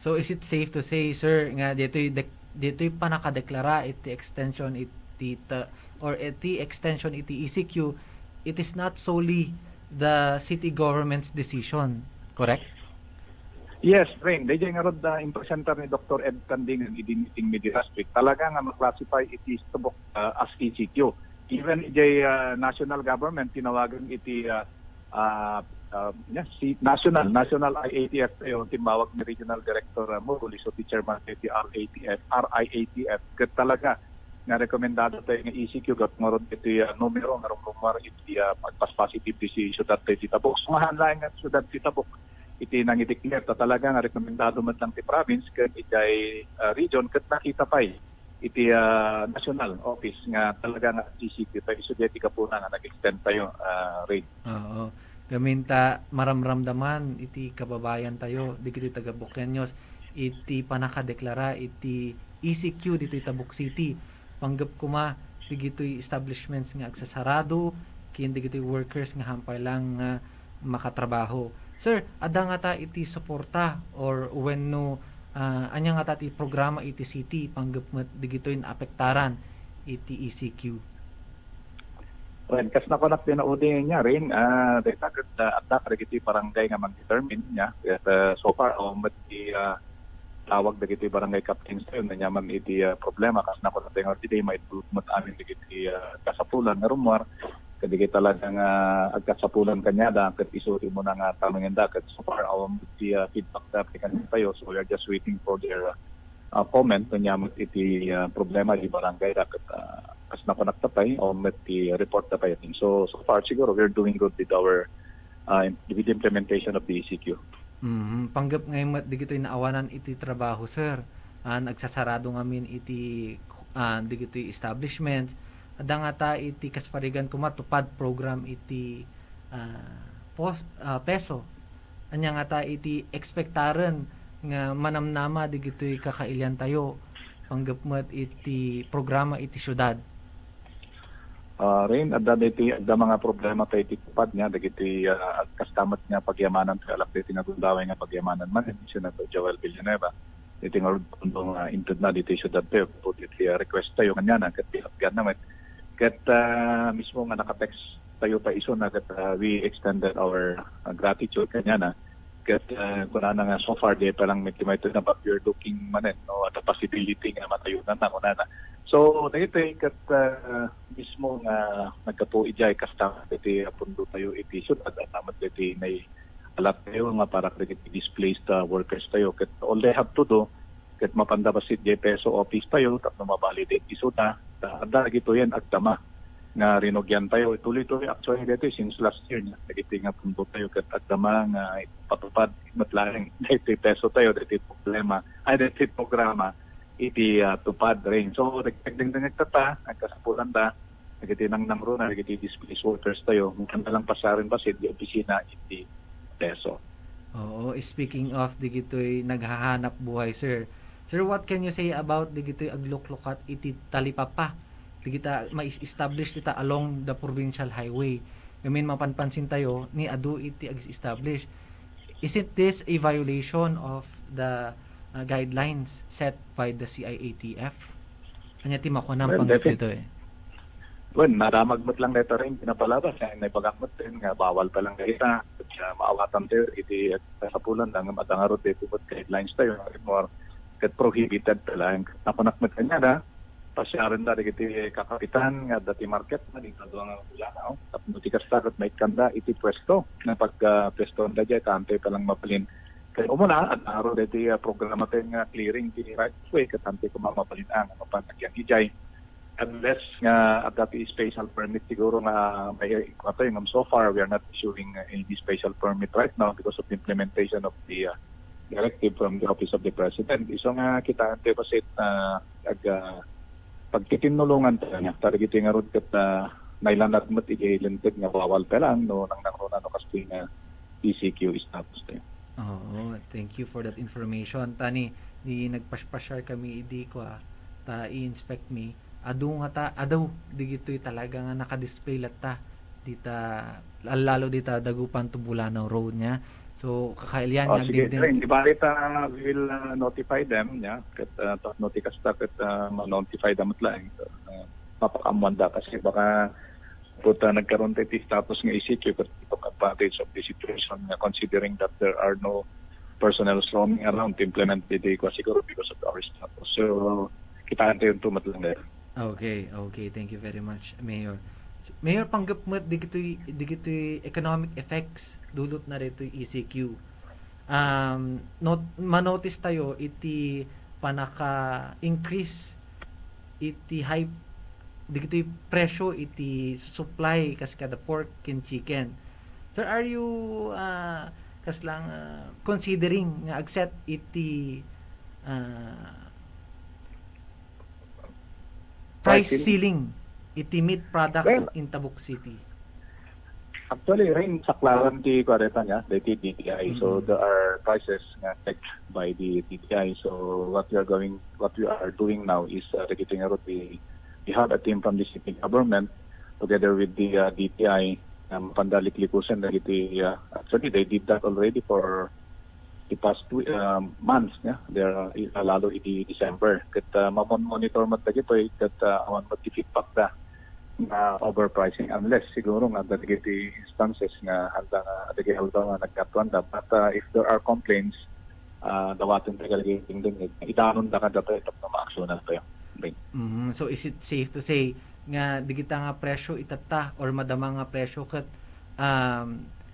So is it safe to say, sir, nga dito pa nakadeklara iti extension iti extension iti ECQ, it is not solely the city government's decision, correct? Yes, Rain. Dahil nga rod impresenter ni Dr. Ed Tanding ang idiniting media district, talaga nga mag-classify iti tubok as ECQ. Even iti national government tinawagan iti national IATF tayo timawag ni Regional Director Mogulis o chairman iti RIATF ket talaga nga rekomendado tayo nga ECQ gat ngorod iti numero nga rumar iti pagpas positive ti syudad ti Tabuk. Sungahan lang nga syudad ti Tabuk iti nang-i-declare talaga nga rekomendado man lang ti province ket iti region ket nakita pay iti national office nga talaga nga ECQ tayo iso di kapuna nga nag-extend tayo rate. Oo. Gaminta maramramdaman iti kababayan tayo dito taga Bukenios iti panakadeklara iti ECQ dito Tabuk City. Panggap kuma digitoy establishments nga agsasarado, kin digitoy workers nga hampay lang nga makatrabaho. Sir, ada nga ta iti suporta or when no anya nga ta iti programa iti city panggapmet digitoy na apektaran iti ECQ. Well, kas na ko na pinaudin niya rin, dahil at nakagiti barangay nga mag-determine niya. So far, mati tawag na iti barangay captains tayo na nyaman iti problema. Kas na ko na tingnan iti may tulmat amin iti kasapulan na rumor. Kadigit talagang agkasapulan kanya da, kat isuti mo na nga tanongin da. Kat so far, iti feedback na kanina tayo. So we are just waiting for their comment na nyaman iti problema di barangay da. As na ko nagtatay o may report na pa yun. So far siguro we're doing good with our with the implementation of the ECQ. Panggap ngayon digito'y naawanan iti trabaho, sir. Nagsasarado ngamin iti digito'y establishment. Ada nga ta iti kasparigan kumatupad program iti peso. Anya nga ta iti expectaran nga manamnama digito'y kakailyan tayo. Panggap met iti programa iti syudad. Rin, ada mga problema tayo tupad niya, dagiti kastamat niya pagyamanan tayo alak dito nga gundaway nga pagyamanan man, Senator Joel Villanueva. Dito nga kundong intud na dito syudad tayo, dito request tayo kanya na, kat pilapyan naman. Kat mismo nga nakatext tayo pa iso na, kat we extended our gratitude kanya na. Kat kuna na nga so far, di pa lang may ito na but you're looking manin, no, at the possibility nga matayo na kuna na. So, dito kat mismo nga nagkapuid jay kasta iti apundo tayo iti syudad at naman iti may alat tayo nga para iti displaced workers tayo. Kat all they have to do, kat mapandabasit jay peso office tayo, tapno mabalidate isuda, ada gito yan agdama nga rinogyan tayo. Tuloy-tuloy actually dito since last year na iti nga pundo tayo kat agdama nga patupad matlaring dito peso tayo, dito problema, ay dito programa iti tupad rin. So, nagtata, nagkasapulan da, nagtitinang nang runa, displaced workers tayo. Maganda lang pasarin ba di opisina iti peso. Oo, speaking of digito'y naghahanap buhay, sir. Sir, what can you say about digito'y agluklukat iti talipapa? Digita ma-establish kita along the provincial highway. Gamin mapanpansin tayo ni adu iti ag-establish. Isn't this a violation of the guidelines set by the CIATF? Kanya timakunang panggap dito eh. Well, naramagmat lang nito rin pinapalabas. May pagakmat din nga bawal pa lang kita. Maawatan tayo iti kasapulan lang matangarot dito but guidelines tayo. More kat prohibited pala. Nakunakmat kanya na pasyaran da iti kakapitan nga dati market na dito doon ang ulanaw. Tapos iti kastakot may kanda iti pwesto. Na pagka-pwesto na dyan, kante pa lang mapalin. Kaya umuna, at araw dito programa tayo nga clearing the right way, katante ko mamapalin ang mapanagyan hijay. Unless nga at that special permit siguro nga may ikaw yung so far, we are not issuing any special permit right now because of the implementation of the directive from the Office of the President. So nga kita ante pasit pagkitinulungan tayo niya. Tarigito nga ron kat nailanat mo tigilintid nga bawal pa lang no nang nangrona no kasi nga ECQ status tayo. Oo, thank you for that information. Tani, di nagpasyar kami idi ko ta i-inspect me. Adu nga ta, adaw digito'y talaga nga naka-display latta dita lalo dita dagupan to Bulanaw Road niya. So kakailian nga din. Di ba we will notify them nya kat notikas ta kat ma-notify them lang. Papakamuan kasi baka puta nagkaroon tayo status ng ECQ kat took advantage of the situation considering that there are no personnel roaming around to implement the siguro because of our status. So, kita tayo yung tumat lang there. Okay. Thank you very much, Mayor. Mayor, panggap mo digito'y economic effects dulot na rito yung ECQ. Manotice tayo iti panaka-increase iti high digito'y presyo iti supply kas kada pork and chicken. Sir, are you kaslang considering nga accept iti price ceiling iti meat products in Tabuk City? Actually, rin saklaran ti kwareta niya, the DTI. So there are prices nga set by the DTI. So what we are doing now is getting out the we have a team from the city government together with the DTI pandalik-likusan na iti actually they did that already for the past months there lalo iti December ket mamon-monitor mat dagitoy ket awan mat ti feedback da na overpricing unless siguro nga dagiti instances nga handa nga nga nagkatuan da but if there are complaints dawaton tagalagay din itanon da kada tayo na maaksyonan tayo. So is it safe to say nga digita nga presyo itata or madama nga presyo ket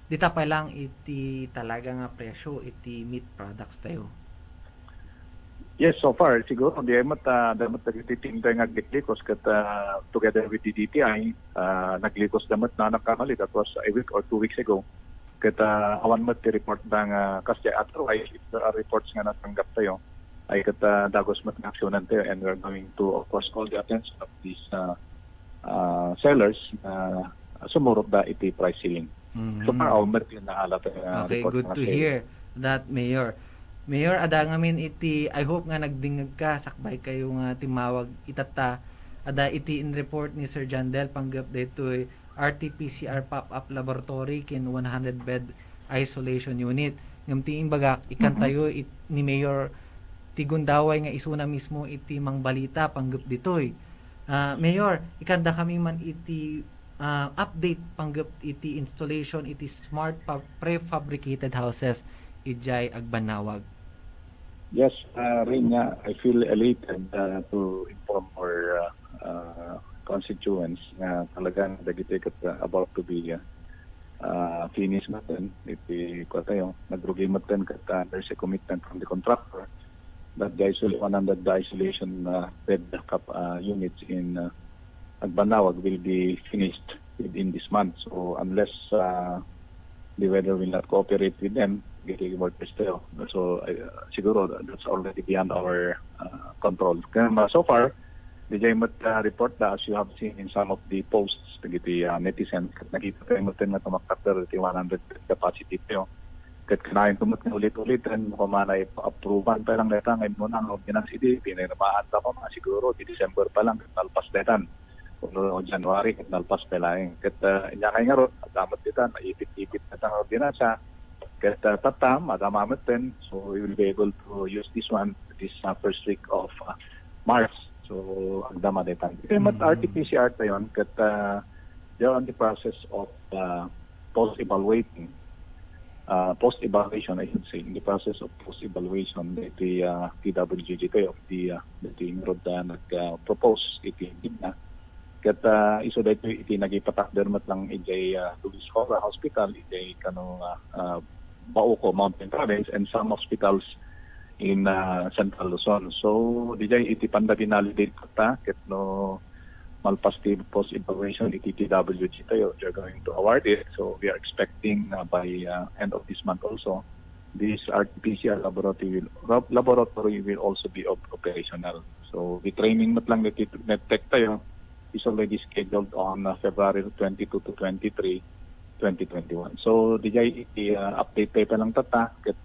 dita pa lang iti talaga nga presyo iti meat products tayo? Yes, so far siguro di damat nagtiting tayo nga naglikos ket together with the DTI naglikos damat na nakamali that was a week or 2 weeks ago ket awan mat ti report nga kasi otherwise if there are reports nga natanggap tayo ay ket dagos mat nga aksyonan tayo and we're going to of course call the attention of these sellers sumurot da iti price ceiling. So far mat yun naala tayo okay, report good to hear that, Mayor. Mayor, ada ngamin iti, I hope nga nagdingag ka, sakbay kayo nga timawag itata, ada iti in report ni Sir Jandel panggap ditoy RT-PCR pop-up laboratory kin 100 bed isolation unit. Ngam tiing bagak, ikan tayo ni Mayor Tigundaway nga isuna mismo iti mang balita panggap ditoy. Mayor, ikanda kami man iti update panggap iti installation iti smart prefabricated houses ijay agbanawag. Yes, Rin, I feel elated to inform our constituents na talagang dagiti about to be finished natin. Iti ko tayo, nagrugi natin kat there's a commitment from the contractor that the 100 isolation bed units in Agbanawag will be finished within this month. So unless the weather will not cooperate with them, getting workers tayo. So siguro that's already beyond our control. Kaya so far, the JMAT report as you have seen in some of the posts nagiti netizens nakita tayo mo na tumakter iti 100 capacity tayo. Kat kanayin tumot na ulit-ulitan mo manay approval pa lang neta ngayon mo na ang ordinance iti pinirmaan ta ko mga siguro di December pa lang nalpas netan. O January nalpas pa lang. Kat inya kay nga ron damat kita naipit-ipit na tang ordinance ket tatam adamamet ten so we will be able to use this one this first week of March so agdama detan mat RT-PCR tayon ket they are on the process of post evaluation I should say in the process of post evaluation the PWGG tayo of the road nag propose iti na ket iso daytoy iti nagipatak dermat lang ijay Luis Cora Hospital ijay kano Bauco Mountain Province and some hospitals in Central Luzon. So dijay iti panda binalidate kata ket no malpas ti post evaluation iti TWG tayo they're going to award it. So we are expecting by end of this month also this RT-PCR laboratory will also be operational. So the training mat lang net-tech tayo is already scheduled on February 22 to 23 2021. So dijay update tayo pa lang tata ket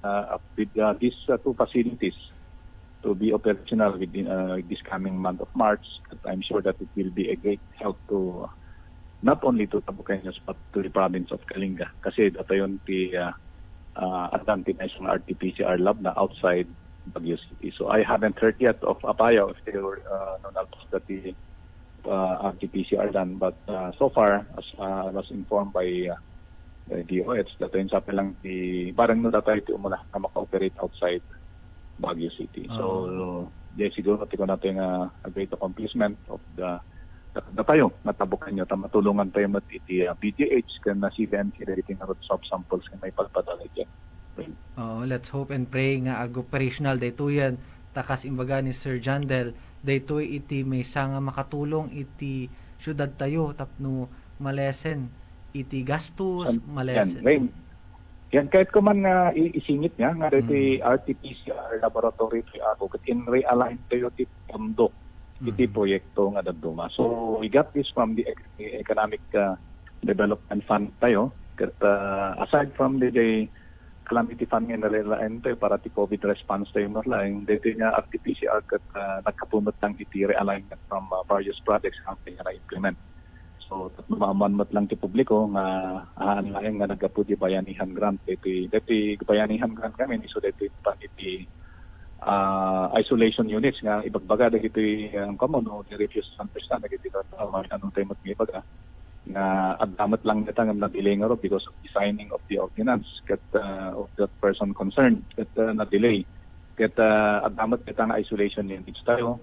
with these two facilities to be operational within this coming month of March. I'm sure that it will be a great help to not only to Tabucaeños but to the province of Kalinga kasi datayon ti advantage ng RT-PCR lab na outside Baguio City. So I haven't heard yet of Apayao if they were nalpas that the RT-PCR done but so far as I was informed by DOH that yun sa lang parang no datay iti umuna na maka-operate outside Baguio City. So siguro tiko natin a great accomplishment of the tayo natabukan nyo matulungan tayo mat iti PGH kan na CVMC relating road swab samples kan may pagpadala dyan. Let's hope and pray nga operational daytoyan takas imbaga ni Sir Jandel daytoy iti may nga makatulong iti syudad tayo tapno malesen iti gastos malesen. Yan kahit ko man nga isingit niya nga iti RT-PCR laboratory ako ket in realign tayo ti pondo iti proyekto nga daduma. So we got this from the economic development fund tayo ket aside from the calamity fund nga nalalain tayo para ti COVID response tayo marlaing. Dito nga RT-PCR kat nagkapunot ng iti realignment from various projects ang nga na-implement. So, mamanmat lang ti publiko nga laing nga nagkaputi bayanihan grant. Dito bayanihan grant kami, so dito pa iti isolation units nga ibagbaga dito ang common o refuse understand dito anong tayo matmibaga nga adamat lang nita nga na-delay nga ro because of the signing of the ordinance kat of that person concerned kat na-delay kat adamat nita nga isolation units tayo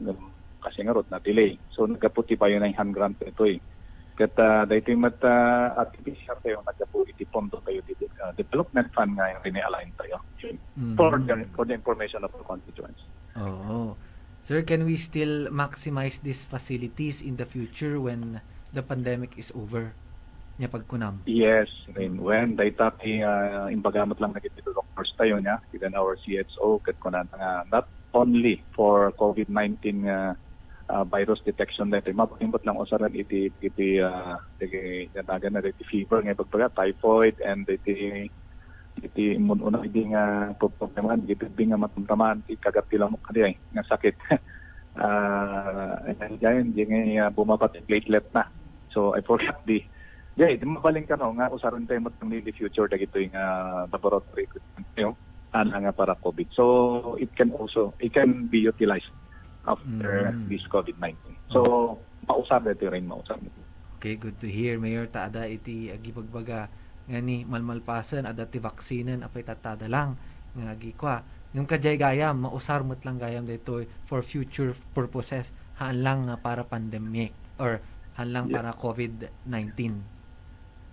kasi nga ro na-delay so nagkaputi pa yun ang hand grant ito kat dito yung artificial tayo nagkaputi iti pondo tayo di development fund nga yung rini-align tayo for the information of the constituents. Oo. Sir, can we still maximize these facilities in the future when the pandemic is over? Nya pagkunam. Yes, when data imbagamot lang nagitito doctors tayo niya, even our CHO kat kunan nga not only for COVID-19 virus detection dito, mapimbot lang usaran iti natagan na iti fever nga pagpaga typhoid and iti imununa hindi nga problemahan hindi nga matumtaman ikagat lang mo kadi nga sakit hindi nga bumabat platelet na so I forgot di mabaling ka no nga usaran tayo mo ng the future dagito yung laboratory equipment yung nga para COVID so it can be utilized after this COVID-19 so mausap dito rin Okay, good to hear. Mayor taada iti agipagbaga nga ni malmalpasan adati vaksinan apay tatada lang nga agi kwa yung kajay gayam mausar mo't lang gayam dito for future purposes haan lang nga para pandemic or haan lang para COVID-19.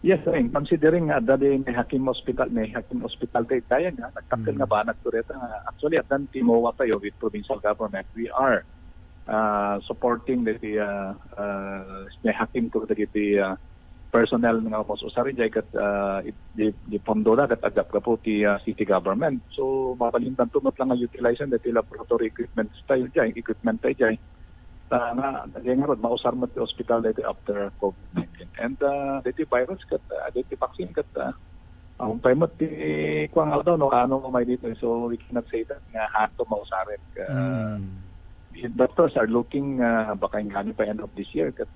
Yes, rin. Considering dati may Hakim Hospital tayo kaya nga nagtakil nga ba nagtureta nga actually at dan timowa tayo with provincial government we are supporting the may Hakim ko dagiti personnel nga mas usari jay kat di pondo na kat agap ka po ti city government so mapalintan tumot lang nga utilization dati laboratory equipment tayo jay nga rod mausar mo ti hospital dati after COVID-19 and dati virus kat dati vaccine kat ang paimot ti kuang daw no ano may dito so we cannot say that nga hato mausarin doctors are looking baka yung ano pa end of this year kat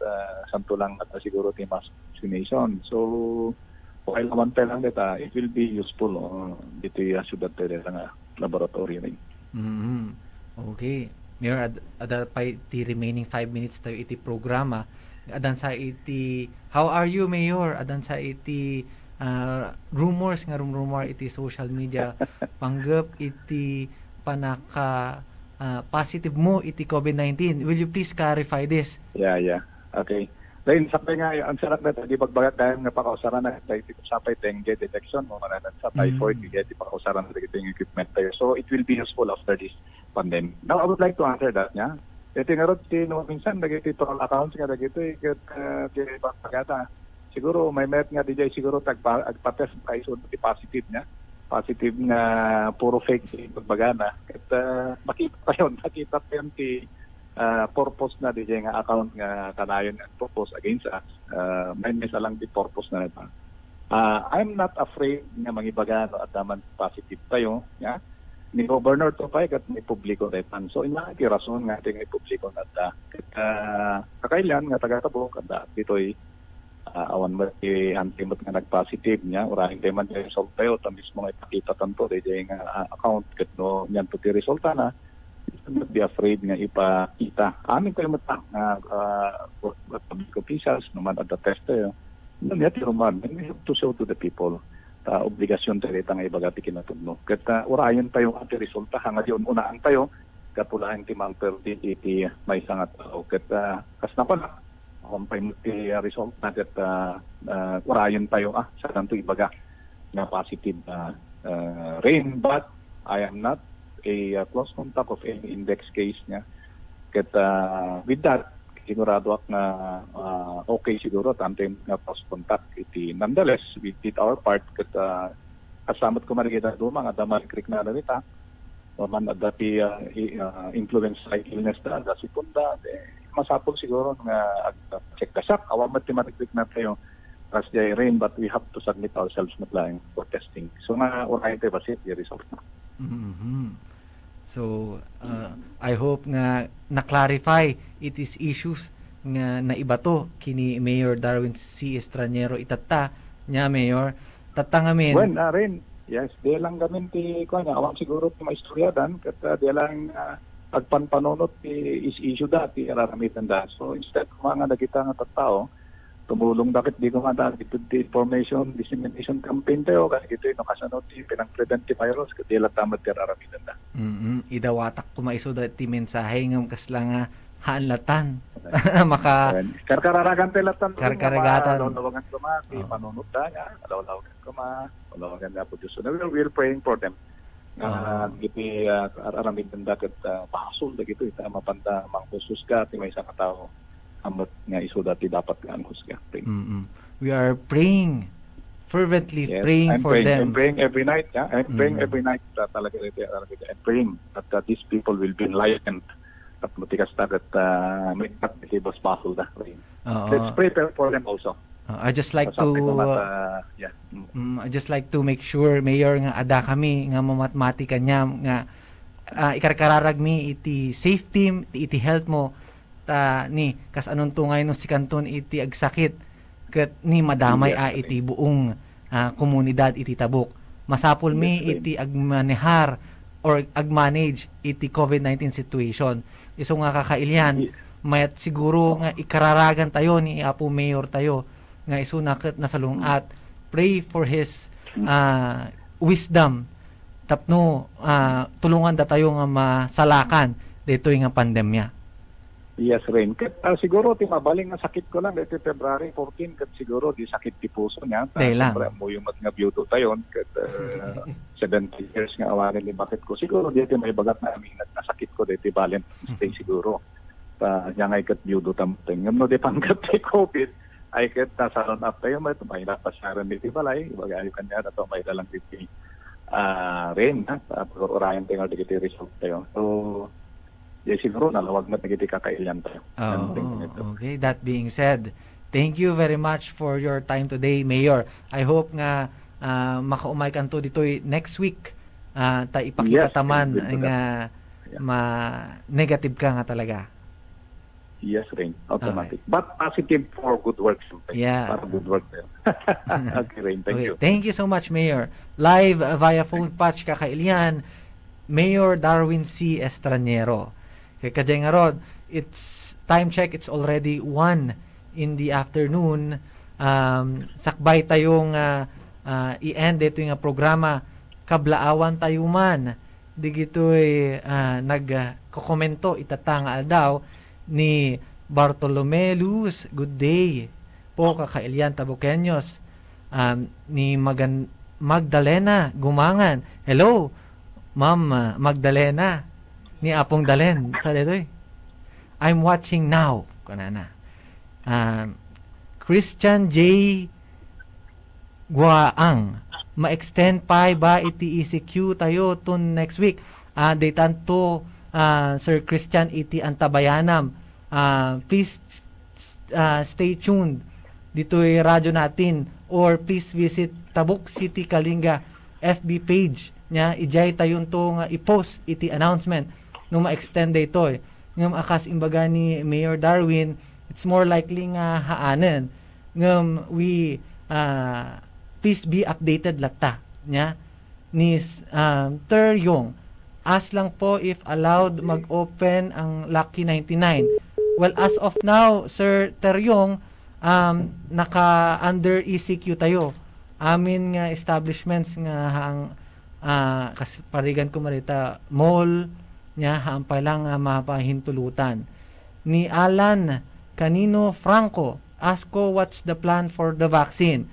santo lang at siguro ti mass vaccination. So while naman pa lang dito, it will be useful dito yung syudad tayo nga laboratory rin. Okay. Mayor, ada pa iti remaining 5 minutes tayo iti programa. Adan sa iti, how are you, Mayor? Adan sa iti rumors rumor iti social media panggap iti panaka positive mo iti COVID-19. Will you please clarify this? Yeah. Okay. Dahil sapay nga, ang sarap na di pagbagat dahil nga pakausaran na dahil sapay dengue detection mo mananan sa typhoid, di pakausaran na dito yung equipment tayo. So it will be useful after this pandemic. Now I would like to answer that, yeah. Ito nga rin, minsan nagiti total accounts nga nagito, di pagpagata. Siguro may met nga DJ siguro agpa-test tayo so positive niya. Positive nga puro fake pagbagana. At makita pa yun ti purpose na DJ nga account nga kanayon and purpose against us. May mesa lang di purpose na nito. I'm not afraid nga mangibagano at naman positive tayo. Yeah? Ni Governor to pa kat may publiko retan. So ina ti rason nga ting publiko nata. Kakailan nga taga-Tabo kada ditoy awan mo antimot nga nag-positive niya uraing teman yung result tayo tamis mo nga ipakita tanto DJ nga account kat no nyan to ti resulta na not be afraid nga ipakita amin kayo matang nga public officials naman at the test tayo nangyati ruman we have to show to the people obligasyon tayo nga ibagati kinatudno kat urayan tayo at resulta hanga diyon unaan tayo katulaang timang perdi iti may sangat kat kas na pala kumpay mo ti result na kat urayan tayo sa tanto ibaga na positive rain but I am not a close contact of any index case niya kat with that sigurado ak na okay siguro tanto nga close contact iti nonetheless we did our part kat kasamot ko marikita dumang at malikrik na narita man dati influence like illness na sipunda masapol siguro nga check kasak awamat ti matiklik na tayo as jay rain, but we have to submit ourselves na lang for testing. So na urahin tayo ba the result na. Mhm. So, I hope nga na-clarify it is issues nga naibato kini Mayor Darwin C. Estranero itata nya Mayor tatangamin. When rin, yes, di lang gamin ti ko niya, awang siguro ti maistoryadan kat di lang pagpanpanunot ti is issue dati araramitan da. So instead mga nakita nga tattao tumulong dakit di ko nga dito the information dissemination campaign tayo kasi ito yung nakasanot ti pinang-preventive virus kasi di lang tamad ti araramitan da. Idawatak kumaiso dati mensahe ngam kasla nga haanlatan maka karkararagan telatan Karkaragatan. lawagan ko ma ti manunot da nga lawagan ko ma lawagan da po so we're praying for them iti araramitan da ket pasul da gito ita mapanta mangkusus ka ti may isa ka tao amot nga iso dati dapat nga anhus ka. We are praying fervently Yes, praying I'm for praying, them. I'm praying every night. Yeah? I'm praying every night. Talaga ito. I'm praying that these people will be enlightened. At matikas na that may natibos basol na. Oo. Let's pray for them also. I just like to Something about, yeah. I just like to make sure Mayor nga ada kami nga mamatmati kanya nga ikarkararag mi iti safe team iti health mo ta ni kas anon tungay no si kanton iti agsakit ket ni madamay iti buong komunidad iti Tabuk. Masapol mi iti agmanehar or agmanage iti COVID-19 situation. Iso nga kakailyan mayat siguro nga ikararagan tayo ni Apo Mayor tayo nga iso naket nasalungat. Pray for his wisdom tapno tulungan da tayo nga masalakan dito nga pandemya. Yes, Rain. Siguro ti mabaling nga sakit ko lang dito February 14 kat siguro di sakit ti puso niya. Dahil lang. Mo yung nga biyuto tayo kat 70 years nga awanin ni bakit ko. Siguro dito may bagat na amin na sakit ko dito balent stay siguro. Nya nga ikat biyuto tamteng. Ngam no di pangkat ti COVID ay kat nasalon up tayo may tumayla pa siya rin dito balay. Ibagayo kanya na to may dalang dito Rain. Urayan tayo dito result tayo. So siguro nalawag na nagiti kakailyan tayo. Okay, that being said, thank you very much for your time today, Mayor. I hope nga makaumay kanto dito next week. Ta ipakita taman nga ma-negative ka nga talaga. Yes, Rain. Automatic. Okay. But positive for good work. Yeah. Para good work tayo. Okay, Rain. Thank you. Thank you so much, Mayor. Live via phone patch kakailian, Mayor Darwin C. Estranero. Kay Kajay nga Rod, it's time check, it's already 1 in the afternoon. Sakbay tayong i-end ito yung programa. Kablaawan tayo man. Di gito'y nagkokomento itatanga daw ni Bartolome Luz. Good day po kakailian Tabukenyos. Ni Magdalena Gumangan. Hello, Ma'am Magdalena. Ni Apong Dalen sa detoy. I'm watching now. Kanana. Christian J. Guaang. Ma-extend pa ba iti ECQ tayo to next week? Daytan to Sir Christian iti antabayanam. Please stay tuned dito'y radyo natin or please visit Tabuk City Kalinga FB page nya ijay tayon to nga i-post iti announcement no ma-extend ito ngam akas imbaga ni Mayor Darwin it's more likely nga haanen ngam we please be updated latta nya ni Teryong as lang po if allowed mag-open ang Lucky 99. Well, as of now Sir Teryong naka under ECQ tayo amin nga establishments nga hang kasi parigan ko marita mall nya hampay lang mapahintulutan ni Alan Canino Franco ask ko what's the plan for the vaccine.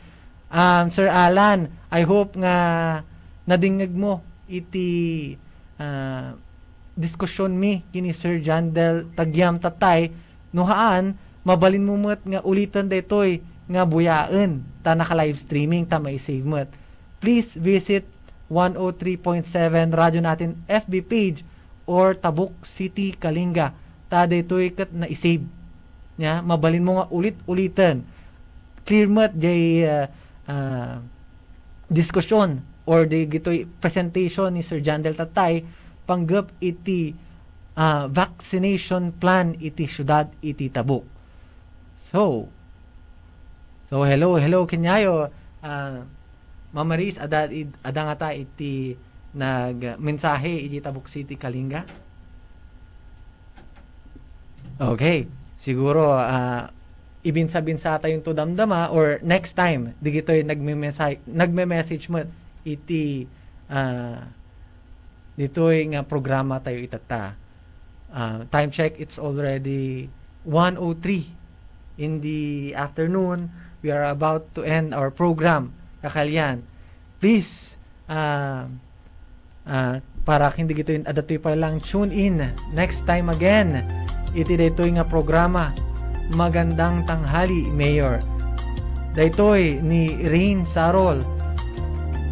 Sir Alan, I hope nga nadingeg mo iti diskusyon mi kini Sir Jandel Tagyam Tatay nuhaan mabalin mo met nga ulitan daytoy nga buyaen ta naka live streaming ta may save met. Please visit 103.7 radyo natin FB page or Tabuk City Kalinga ta daytoy ket na i-save nya mabalin mo nga ulit-ulitan clear mat jay diskusyon or di gitoy presentation ni Sir Jandel Tatay panggap iti vaccination plan iti syudad iti Tabuk. So hello kinyayo Mama Riz ada nga ta iti nag mensahe iti Tabuk City Kalinga. Okay, siguro ibinsa-binsa tayong to damdama or next time di gitoy nagme-message mo iti ditoy nga programa tayo itata. Time check, it's already 1:03 in the afternoon. We are about to end our program. Kakalyan, please para hindi gitoy adatoy pa lang tune in next time again iti ditoy nga programa. Magandang tanghali, Mayor. Daytoy ni Rain Sarol,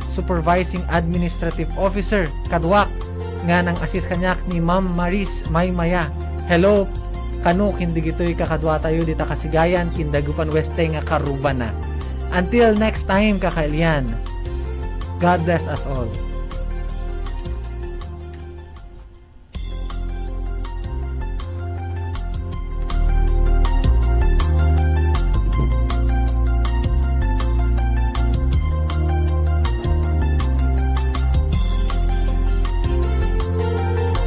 Supervising Administrative Officer, Kadwak, nga nang assist kanyak ni Ma'am Maris Maymaya. Hello, kanuk, hindi gito'y kakadwa tayo dita Kasigayan, Kindagupan Weste nga Karubana. Until next time, kakailian. God bless us all.